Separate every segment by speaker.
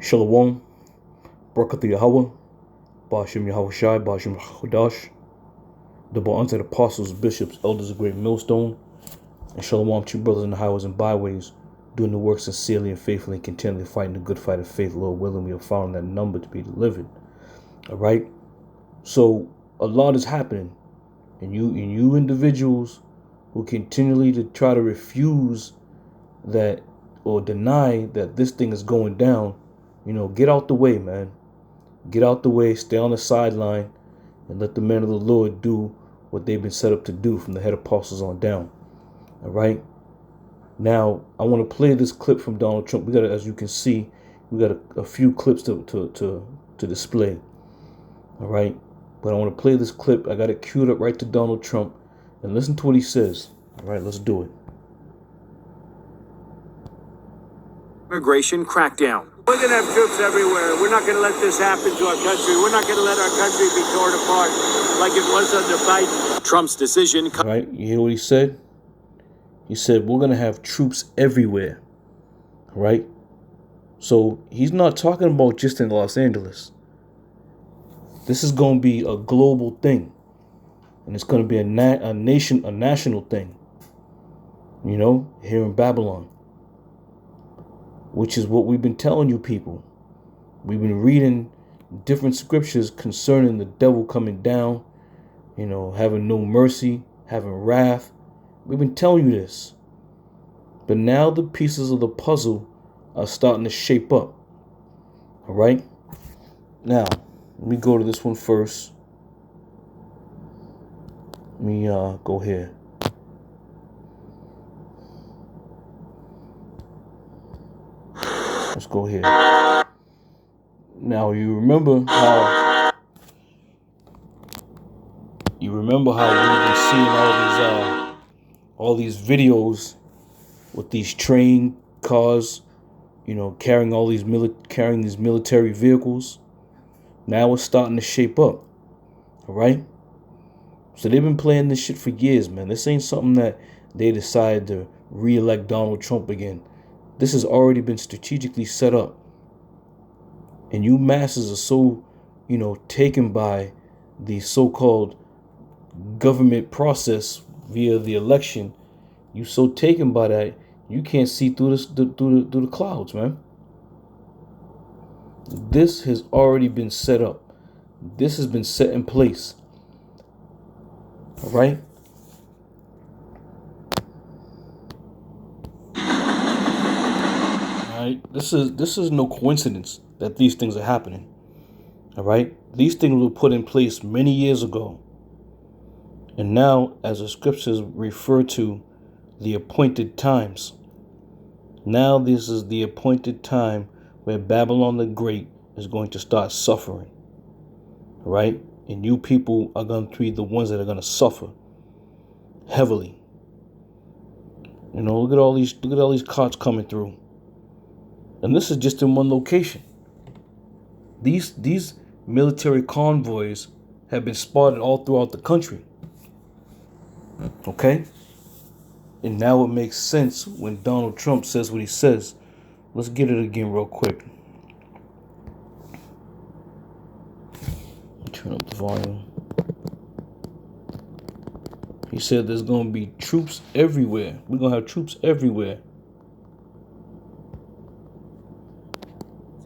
Speaker 1: Shalom, Barakat Yahweh, Ba'ashem Yahweh Shai, Ba'ashem Chodash, double unto the apostles, bishops, elders of great millstone, and Shalom to you brothers in the highways and byways, doing the work sincerely and faithfully, and continually fighting the good fight of faith. Lord willing, we have found that number to be delivered. All right? So, a lot is happening, and you individuals who continually to try to refuse that or deny that this thing is going down, get out the way, man. Get out the way, stay on the sideline, and let the men of the Lord do what they've been set up to do from the head apostles on down. All right? Now, I want to play this clip from Donald Trump. We got, as you can see, we got a few clips to display. All right? But I want to play this clip. I got it queued up right to Donald Trump. And listen to what he says. All right, let's do it.
Speaker 2: Immigration crackdown.
Speaker 3: We're going to have troops everywhere. We're not going to let this happen to our country. We're not going to let our country be torn apart like it was under Biden.
Speaker 2: Trump's decision.
Speaker 1: All right, you hear what he said? He said, we're going to have troops everywhere. All right? So he's not talking about just in Los Angeles. This is going to be a global thing. And it's going to be a national thing. Here in Babylon. Which is what we've been telling you people. We've been reading different scriptures concerning the devil coming down, having no mercy, having wrath. We've been telling you this. But now the pieces of the puzzle are starting to shape up. All right? Now, let me go to this one first. Let me go here. Let's go here. Now you remember how we've been seeing all these videos with these train cars, carrying these military vehicles. Now it's starting to shape up. All right? So they've been playing this shit for years, man. This ain't something that they decided to re-elect Donald Trump again. This has already been strategically set up. And you masses are so, taken by the so-called government process via the election. You so taken by that, you can't see through the clouds, man. This has already been set up. This has been set in place. All right? This is no coincidence that these things are happening. All right? These things were put in place many years ago. And now, as the scriptures refer to the appointed times, now this is the appointed time where Babylon the Great is going to start suffering. All right? And you people are going to be the ones that are going to suffer heavily. Look at all these carts coming through. And this is just in one location. These military convoys have been spotted all throughout the country. Okay? And now it makes sense when Donald Trump says what he says. Let's get it again real quick. Turn up the volume. He said there's going to be troops everywhere. We're going to have troops everywhere.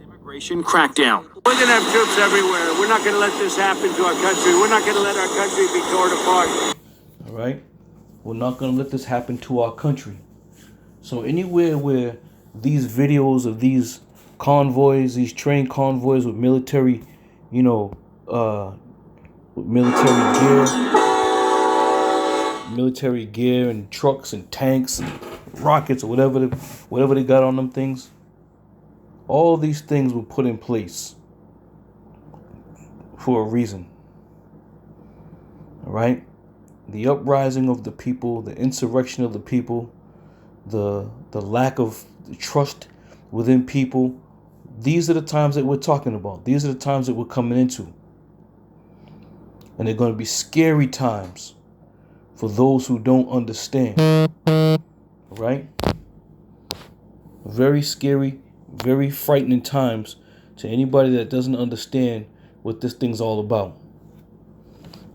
Speaker 2: Immigration crackdown.
Speaker 3: We're going to have troops everywhere. We're not going to let this happen to our country. We're not going to let our country be torn apart.
Speaker 1: All right? We're not going to let this happen to our country. So anywhere where these videos of these convoys, these train convoys with military, with military gear and trucks and tanks and rockets or whatever they got on them things. All these things were put in place for a reason. All right? The uprising of the people, the insurrection of the people, the lack of trust within people. These are the times that we're talking about. These are the times that we're coming into. And they're going to be scary times for those who don't understand. All right? Very scary, very frightening times To anybody that doesn't understand what this thing's all about.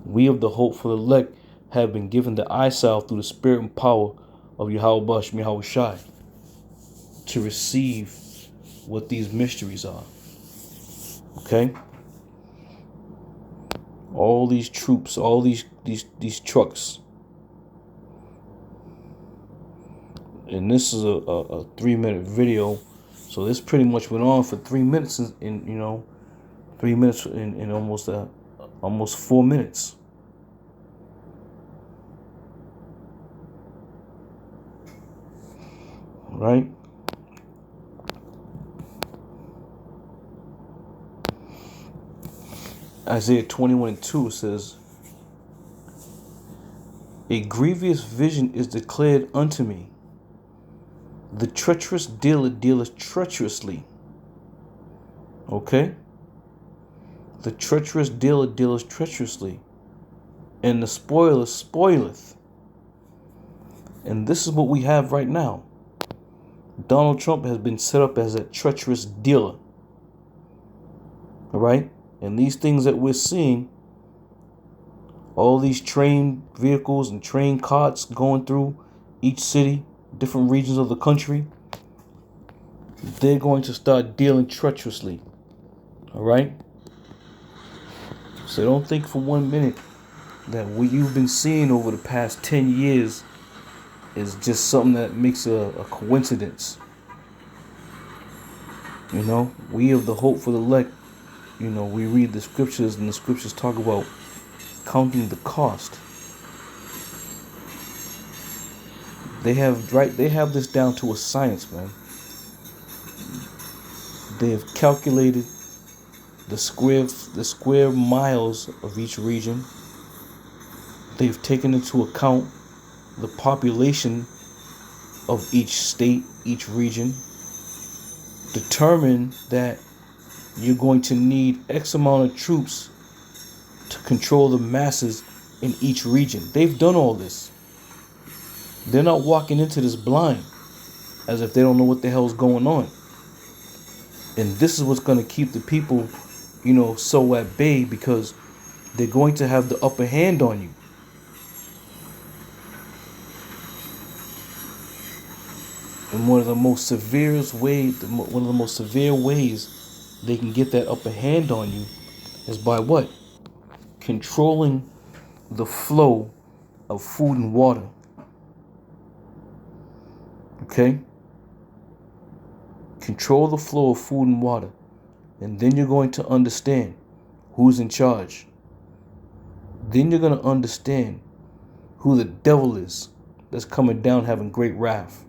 Speaker 1: We of the hope for the elect have been given the eye salve through the spirit and power of Yahweh Bashem Yahweh Shai to receive what these mysteries are. Okay? All these troops, all these trucks. And this is a 3-minute video. So this pretty much went on for 3 minutes in 3 minutes in almost 4 minutes. Right? Isaiah 21:2 says, a grievous vision is declared unto me. The treacherous dealer dealeth treacherously. Okay? The treacherous dealer dealeth treacherously. And the spoiler spoileth. And this is what we have right now. Donald Trump has been set up as a treacherous dealer. All right? And these things that we're seeing, all these train vehicles and train carts going through each city, different regions of the country, they're going to start dealing treacherously. All right? So don't think for 1 minute that what you've been seeing over the past 10 years is just something that makes a coincidence. You know, we of the hope for the elect, you know, we read the scriptures, and the scriptures talk about counting the cost. They have this down to a science, man. They have calculated the square miles of each region. They've taken into account the population of each state, each region. Determine that you're going to need X amount of troops to control the masses in each region. They've done all this. They're not walking into this blind as if they don't know what the hell's going on. And this is what's going to keep the people, you know, so at bay, because they're going to have the upper hand on you. And one of the most severe ways they can get that upper hand on you is by what? Controlling the flow of food and water. Okay? Control the flow of food and water. And then you're going to understand who's in charge. Then you're going to understand who the devil is that's coming down having great wrath.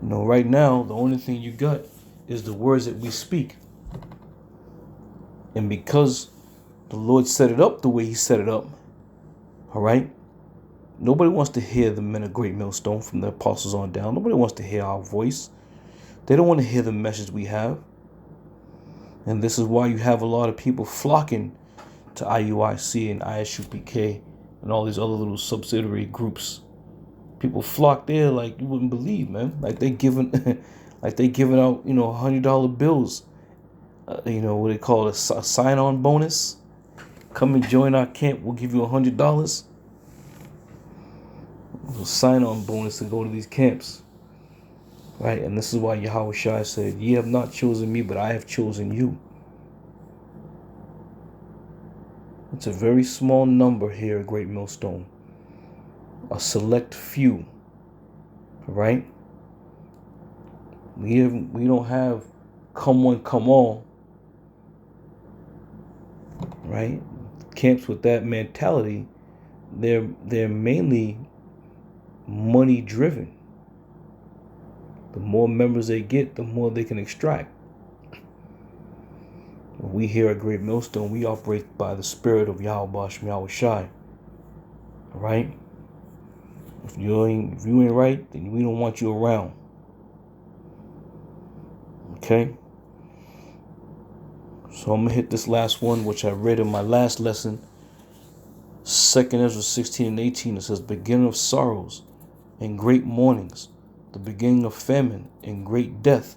Speaker 1: You know, right now, the only thing you got is the words that we speak. And because the Lord set it up the way he set it up, all right, nobody wants to hear the men of Great Millstone from the apostles on down. Nobody wants to hear our voice. They don't want to hear the message we have. And this is why you have a lot of people flocking to IUIC and ISUPK and all these other little subsidiary groups. People flock there like you wouldn't believe, man. Like they giving out, you know, $100 bills. You know what they call it, a sign-on bonus. Come and join our camp. We'll give you $100. A sign-on bonus to go to these camps, right? And this is why Yahweh Shai said, "Ye have not chosen me, but I have chosen you." It's a very small number here at Great Millstone. A select few, right? We don't have come one, come all, right? Camps with that mentality, they're mainly money driven. The more members they get, the more they can extract. We here at Great Millstone, we operate by the spirit of Yahweh Bashem Yahweh Shai, right? If you ain't right, then we don't want you around. Okay? So I'm going to hit this last one, which I read in my last lesson. 2 Ezra 16 and 18. It says, beginning of sorrows and great mournings, the beginning of famine and great death.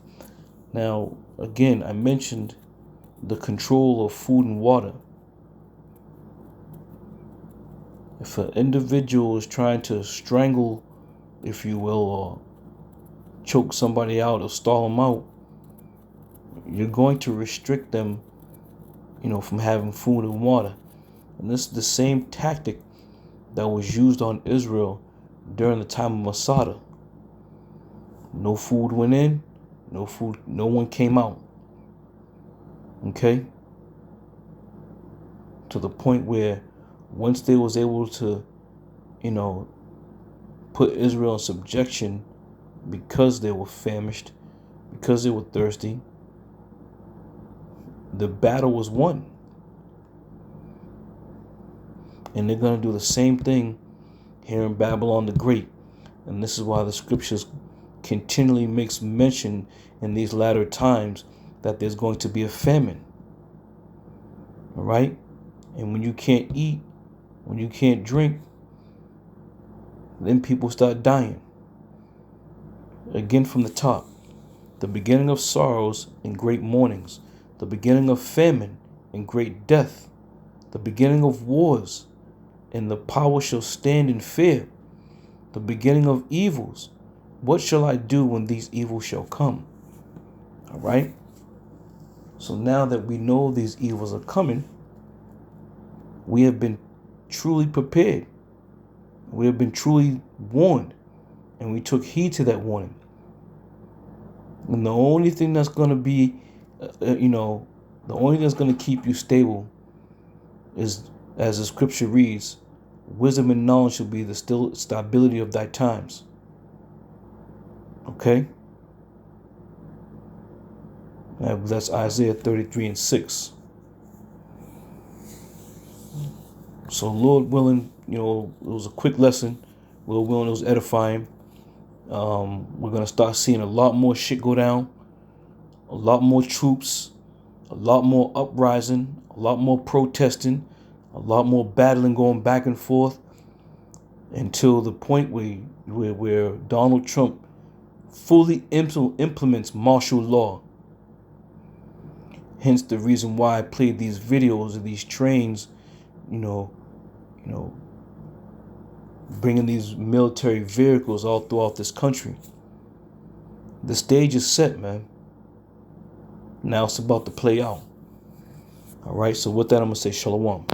Speaker 1: Now, again, I mentioned the control of food and water. If an individual is trying to strangle, if you will, or choke somebody out or stall them out, you're going to restrict them, from having food and water. And this is the same tactic that was used on Israel during the time of Masada. No food went in, no one came out. Okay? To the point where once they was able to, put Israel in subjection because they were famished, because they were thirsty, the battle was won. And they're going to do the same thing here in Babylon the Great. And this is why the scriptures continually makes mention in these latter times that there's going to be a famine. All right? And when you can't eat, when you can't drink, then people start dying. Again from the top. The beginning of sorrows and great mournings. The beginning of famine and great death. The beginning of wars, and the power shall stand in fear. The beginning of evils. What shall I do when these evils shall come? All right? So now that we know these evils are coming, we have been truly prepared. We have been truly warned, and we took heed to that warning. And the only thing that's going to be, the only thing that's going to keep you stable is, as the scripture reads, wisdom and knowledge shall be the stability of thy times. Okay? That's Isaiah 33:6. So Lord willing, it was a quick lesson. Lord willing, it was edifying. We're going to start seeing a lot more shit go down. A lot more troops. A lot more uprising. A lot more protesting. A lot more battling going back and forth. Until the point where Donald Trump fully implements martial law. Hence the reason why I played these videos of these trains, bringing these military vehicles all throughout this country. The stage is set, man. Now it's about to play out. All right, so with that, I'm going to say shalom.